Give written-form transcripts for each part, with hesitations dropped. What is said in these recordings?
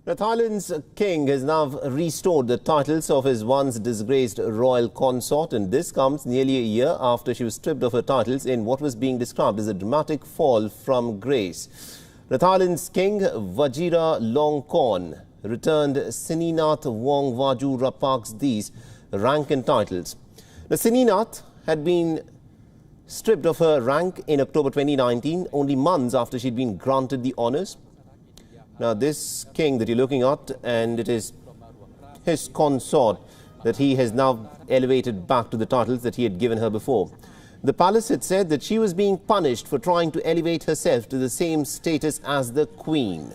Now, Thailand's king has now restored the titles of his once disgraced royal consort, and this comes nearly a year after she was stripped of her titles in what was being described as a dramatic fall from grace. The Thailand's King Vajiralongkorn returned Sineenat Wong Vaju Rapak's these rank and titles. The Sineenat had been stripped of her rank in October 2019, only months after she'd been granted the honours. Now, this king that you're looking at, and it is his consort that he has now elevated back to the titles that he had given her before. The palace had said that she was being punished for trying to elevate herself to the same status as the queen.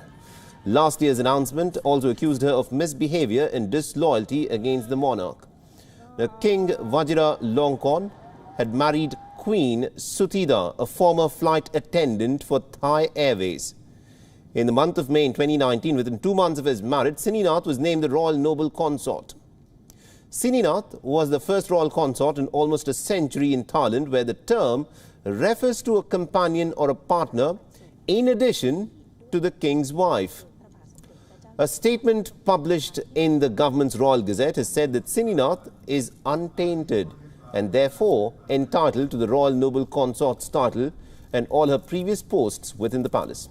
Last year's announcement also accused her of misbehaviour and disloyalty against the monarch. Now, King Vajiralongkorn had married Queen Suthida, a former flight attendant for Thai Airways. In the month of May in 2019, within 2 months of his marriage, Sineenat was named the Royal Noble Consort. Sineenat was the first royal consort in almost a century in Thailand, where the term refers to a companion or a partner in addition to the king's wife. A statement published in the government's Royal Gazette has said that Sineenat is untainted and therefore entitled to the Royal Noble Consort's title and all her previous posts within the palace.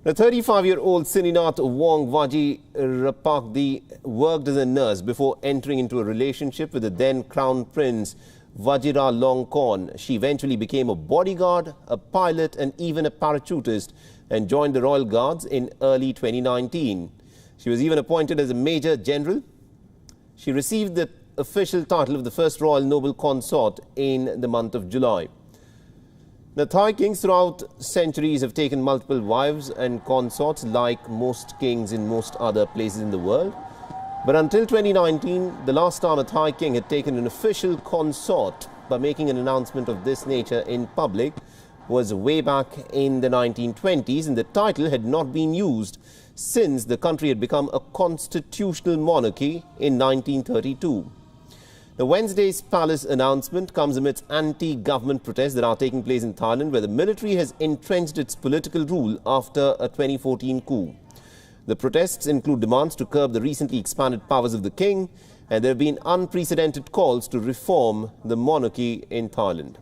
The 35-year-old Sineenat Wong Vajiralongkorn worked as a nurse before entering into a relationship with the then Crown Prince Vajiralongkorn. She eventually became a bodyguard, a pilot and even a parachutist and joined the Royal Guards in early 2019. She was even appointed as a Major General. She received the official title of the first Royal Noble Consort in the month of July. The Thai kings throughout centuries have taken multiple wives and consorts like most kings in most other places in the world. But until 2019, the last time a Thai king had taken an official consort by making an announcement of this nature in public was way back in the 1920s, and the title had not been used since the country had become a constitutional monarchy in 1932. The Wednesday's palace announcement comes amidst anti-government protests that are taking place in Thailand, where the military has entrenched its political rule after a 2014 coup. The protests include demands to curb the recently expanded powers of the king, and there have been unprecedented calls to reform the monarchy in Thailand.